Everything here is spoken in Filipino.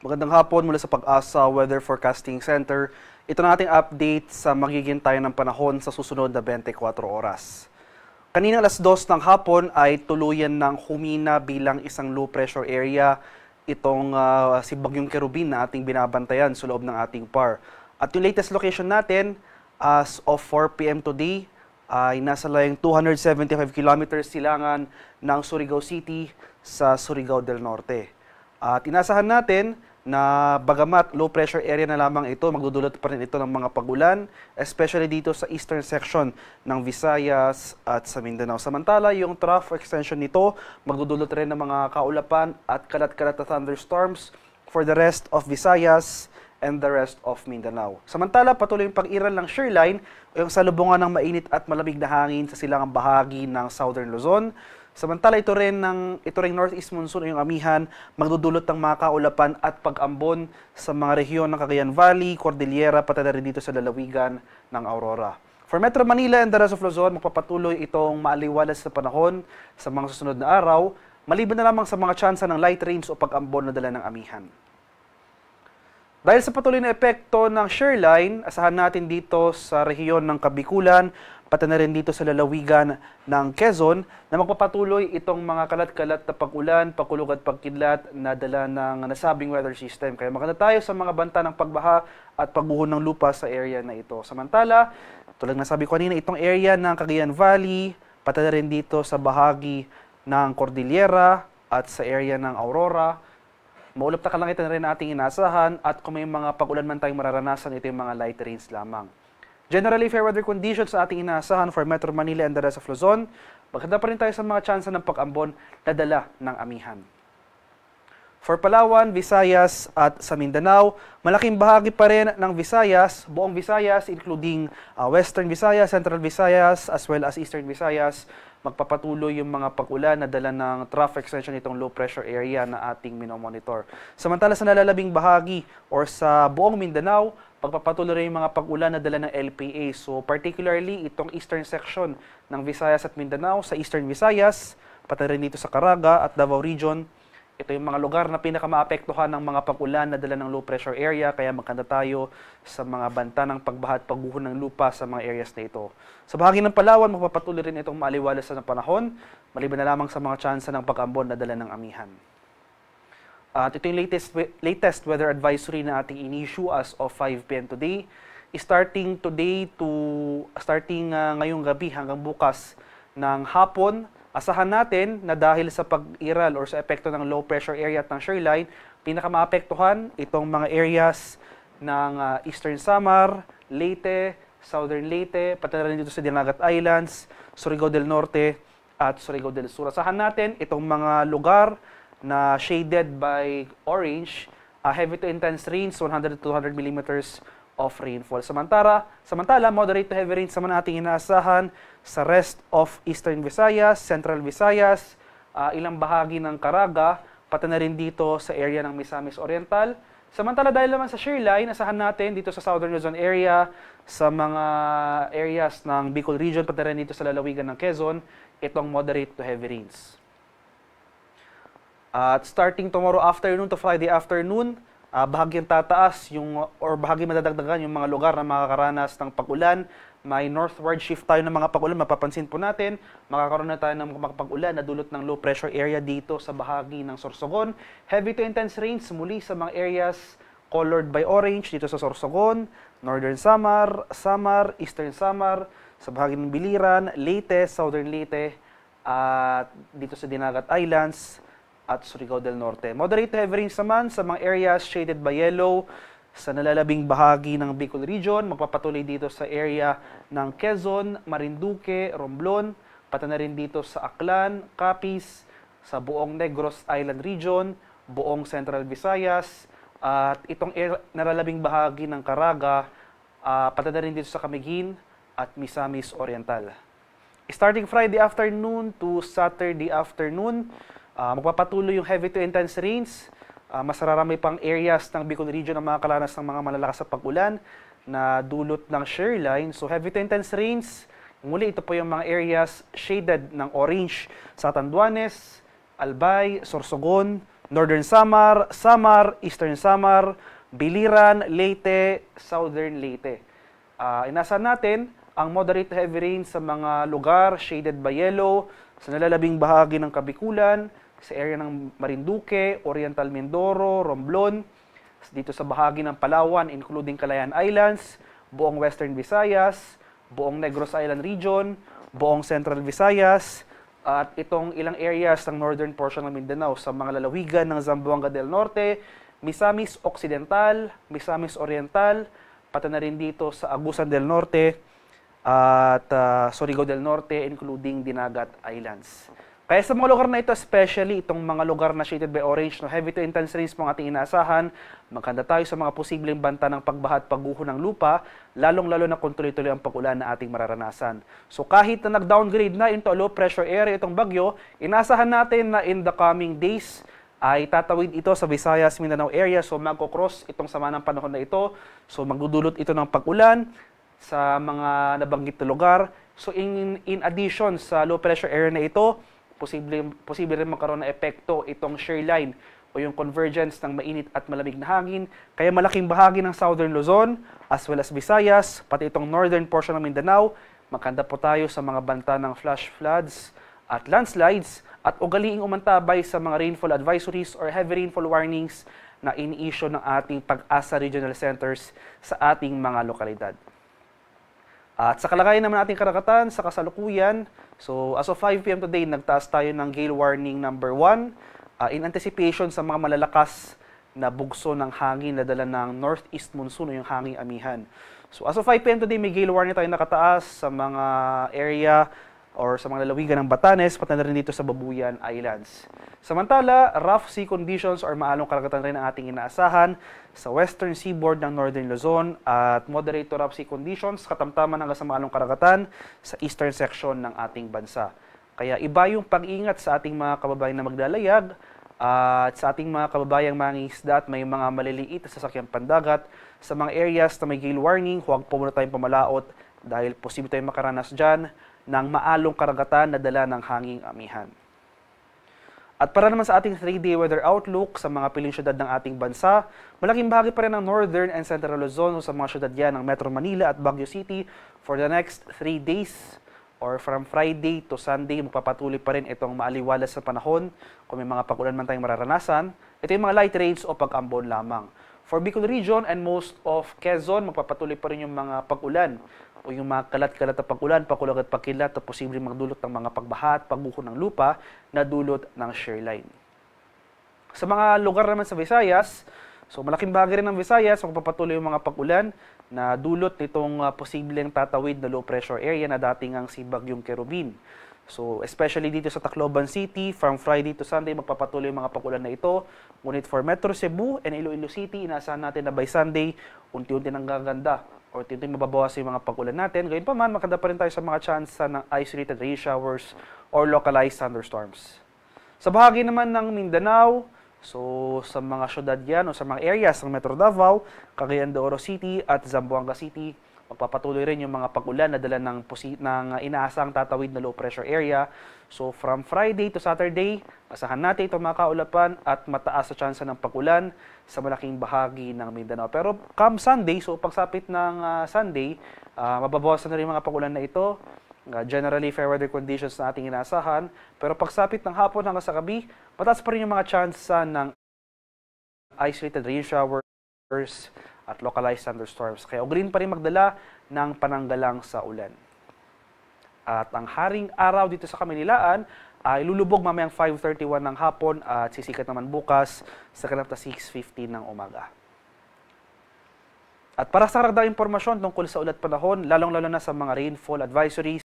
Magandang hapon mula sa Pag-asa Weather Forecasting Center. Ito na ating update sa magiging tayo ng panahon sa susunod na 24 oras. Kanina alas 2 ng hapon ay tuluyan ng humina bilang isang low pressure area itong si Bagyong Kerubin na ating binabantayan sa loob ng ating PAR. At yung latest location natin as of 4 p.m. today ay nasa layang 275 kilometers silangan ng Surigao City sa Surigao del Norte. At inasahan natin na bagamat low pressure area na lamang ito, magdudulot pa rin ito ng mga pag-ulan, especially dito sa eastern section ng Visayas at sa Mindanao. Samantala, yung trough extension nito, magdudulot rin ng mga kaulapan at kalat-kalat na thunderstorms for the rest of Visayas and the rest of Mindanao. Samantala, patuloy yung pag-iral ng shoreline o yung salubungan ng mainit at malamig na hangin sa silangang bahagi ng Southern Luzon. Samantala, ito ring northeast monsoon o yung amihan, magdudulot ng mga kaulapan at pag-ambon sa mga rehiyon ng Cagayan Valley, Cordillera, pati na rin dito sa lalawigan ng Aurora. For Metro Manila and the rest of Luzon, magpapatuloy itong maaliwalas na panahon sa mga susunod na araw, maliban na lamang sa mga tsansa ng light rains o pag-ambon na dala ng amihan. Dahil sa patuloy na epekto ng shoreline, asahan natin dito sa rehiyon ng Kabikulan, pati na rin dito sa lalawigan ng Quezon na magpapatuloy itong mga kalat-kalat na pag-ulan, pagkulog at pagkidlat na dala ng nasabing weather system. Kaya maganda tayo sa mga banta ng pagbaha at pagbuhon ng lupa sa area na ito. Samantala, tulad na sabi ko kanina, itong area ng Cagayan Valley, pati na rin dito sa bahagi ng Cordillera at sa area ng Aurora, maulap na kalangitan na rin ating inasahan at kung may mga pag-ulan man tayong mararanasan, ito yung mga light rains lamang. Generally, fair weather conditions sa ating inaasahan for Metro Manila and the rest of Luzon. Maganda pa rin tayo sa mga tsansa ng pag-ambon na dala ng amihan. For Palawan, Visayas at sa Mindanao, malaking bahagi pa rin ng Visayas, buong Visayas, including Western Visayas, Central Visayas, as well as Eastern Visayas, magpapatuloy yung mga pag-ulan na dala ng trough extension itong low pressure area na ating minomonitor. Samantala sa nalalabing bahagi or sa buong Mindanao, pagpapatuloy yung mga pag-ulan na dala ng LPA. So particularly itong eastern section ng Visayas at Mindanao, sa Eastern Visayas, pati rin dito sa Caraga at Davao Region, ito yung mga lugar na pinakamaapektuhan ng mga pag-ulan na dala ng low pressure area, kaya magkanda tayo sa mga banta ng pagbaha at pagbuhon ng lupa sa mga areas na ito. Sa bahagi ng Palawan, magpapatuloy rin itong maaliwalas na panahon, maliban na lamang sa mga tsansa ng pag-ambon na dala ng amihan. At ito yung latest weather advisory na ating in-issue as of 5 p.m. today. Starting ngayong gabi hanggang bukas ng hapon, asahan natin na dahil sa pag-iral or sa epekto ng low pressure area at ng shoreline, pinakamaapektuhan itong mga areas ng Eastern Samar, Leyte, Southern Leyte, pati na rin dito sa Dinagat Islands, Surigao del Norte at Surigao del Sur. Asahan natin itong mga lugar na shaded by orange, heavy to intense rains, 100 to 200 millimeters of rainfall. Samantala, moderate to heavy rains naman ating inaasahan sa rest of Eastern Visayas, Central Visayas, ilang bahagi ng Caraga, pati na rin dito sa area ng Misamis Oriental. Samantala, dahil naman sa shoreline, asahan natin dito sa Southern Luzon area, sa mga areas ng Bicol Region, pati rin dito sa lalawigan ng Quezon, itong moderate to heavy rains. At starting tomorrow afternoon to Friday afternoon, bahagyang tataas or bahagi madadagdagan yung mga lugar na makakaranas ng pag-ulan. May northward shift tayo ng mga pag-ulan. Mapapansin po natin, makakaroon na tayo ng mga pag-ulan na dulot ng low pressure area dito sa bahagi ng Sorsogon. Heavy to intense rains muli sa mga areas colored by orange dito sa Sorsogon, Northern Samar, Eastern Samar, sa bahagi ng Biliran, Leyte, Southern Leyte, at dito sa Dinagat Islands, at Surigao del Norte. Moderate to heavy rains naman sa mga areas shaded by yellow sa nalalabing bahagi ng Bicol Region. Magpapatuloy dito sa area ng Quezon, Marinduque, Romblon, pati na rin dito sa Aklan, Capiz, sa buong Negros Island Region, buong Central Visayas, at itong nalalabing bahagi ng Caraga, pati na rin dito sa Camiguin at Misamis Oriental. Starting Friday afternoon to Saturday afternoon, magpapatuloy yung heavy to intense rains. Mas marami pang areas ng Bicol Region ang makakaranas ng mga malalakas na pag-ulan na dulot ng shoreline. So heavy to intense rains, Muli, ito po yung mga areas shaded ng orange sa Catanduanes, Albay, Sorsogon, Northern Samar, Samar, Eastern Samar, Biliran, Leyte, Southern Leyte. Inasahan natin ang moderate to heavy rain sa mga lugar shaded by yellow, sa nalalabing bahagi ng Kabikulan, sa area ng Marinduque, Oriental Mindoro, Romblon, dito sa bahagi ng Palawan including Calayan Islands, buong Western Visayas, buong Negros Island region, buong Central Visayas, at itong ilang areas ng northern portion ng Mindanao sa mga lalawigan ng Zamboanga del Norte, Misamis Occidental, Misamis Oriental, pati na rin dito sa Agusan del Norte at Surigao del Norte including Dinagat Islands. Kaya sa mga lugar na ito, especially itong mga lugar na shaded by orange, no, heavy to intense rains po ang ating inaasahan. Maganda tayo sa mga posibleng banta ng pagbaha at pagguho ng lupa, lalong-lalo na kung tuloy-tuloy ang pag-ulan na ating mararanasan. So kahit na nag-downgrade na into a low pressure area itong bagyo, inaasahan natin na in the coming days ay tatawid ito sa Visayas, Mindanao area. So magkocross itong sama ng panahon na ito. So magdudulot ito ng pag-ulan sa mga nabanggit na lugar. So in addition sa low pressure area na ito, posible rin magkaroon ng epekto itong shear line o yung convergence ng mainit at malamig na hangin. Kaya malaking bahagi ng Southern Luzon as well as Visayas, pati itong northern portion ng Mindanao, magkanda po tayo sa mga banta ng flash floods at landslides at ugaliing umantabay sa mga rainfall advisories or heavy rainfall warnings na ini-issue ng ating Pag-asa Regional Centers sa ating mga lokalidad. At sa kalagayan naman ating karagatan, sa kasalukuyan, so as of 5 p.m. today, nagtaas tayo ng gale warning number 1 in anticipation sa mga malalakas na bugso ng hangin na dala ng northeast monsoon o yung hanging amihan. So as of 5 p.m. today, may gale warning tayo nakataas sa mga area or sa mga lalawigan ng Batanes, pati na rin dito sa Babuyan Islands. Samantala, rough sea conditions or maalong karagatan rin ang ating inaasahan sa western seaboard ng northern Luzon at moderate to rough sea conditions, katamtaman hanggang sa maalong karagatan sa eastern section ng ating bansa. Kaya iba yung pag-ingat sa ating mga kababayan na maglalayag at sa ating mga kababayang mangingisda at may mga maliliit na sasakyang pandagat sa mga areas na may gale warning, huwag po muna tayong pamalaot dahil posible tayong makaranas dyan ng maalong karagatan na dala ng hanging amihan. At para naman sa ating 3-day weather outlook sa mga piling syudad ng ating bansa, malaking bahagi pa rin ng northern and central Luzon o sa mga syudad yan ng Metro Manila at Baguio City for the next 3 days or from Friday to Sunday, magpapatuloy pa rin itong maaliwalas sa panahon. Kung may mga pag-ulan man tayong mararanasan, ito yung mga light rains o pag-ambon lamang. For Bicol Region and most of Quezon, magpapatuloy pa rin yung mga pag-ulan o yung mga kalat-kalat na pag-ulan, pakulag at pagkilat na posibleng magdulot ng mga pagbaha at pagbuho ng lupa na dulot ng shear line. Sa mga lugar naman sa Visayas, so malaking bahagi rin ng Visayas, magpapatuloy yung mga pag-ulan na dulot nitong posibleng tatawid na low pressure area na dating ang si Bagyong Kerubin. So especially dito sa Tacloban City, from Friday to Sunday, magpapatuloy yung mga pag-ulan na ito. Ngunit for Metro Cebu and Iloilo City, inaasahan natin na by Sunday, unti-unti nang gaganda or unti-unti mababawas yung mga pag-ulan natin. Gayun pa man, maganda pa rin tayo sa mga chance ng isolated rain showers or localized thunderstorms. Sa bahagi naman ng Mindanao, so sa mga syudad yan o sa mga areas ng Metro Davao, Cagayan de Oro City at Zamboanga City, magpapatuloy rin yung mga pag-ulan na dala ng inaasang tatawid na low pressure area. So from Friday to Saturday, asahan natin itong mga kaulapan at mataas sa tsansa ng pag-ulan sa malaking bahagi ng Mindanao. Pero come Sunday, so pagsapit ng Sunday, mababawasan na rin mga pag-ulan na ito. Generally, fair weather conditions na ating inaasahan. Pero pagsapit ng hapon hanggang sa gabi, mataas pa rin yung mga tsansa ng isolated rain showers at localized thunderstorms. Kaya ugaliin pa rin magdala ng pananggalang sa ulan. At ang haring araw dito sa Kaminilaan ay lulubog mamayang 5:31 ng hapon at sisikat naman bukas sa kanap na 6:15 ng umaga. At para sa karagdagang impormasyon tungkol sa ulat panahon, lalong-lalo na sa mga rainfall advisories,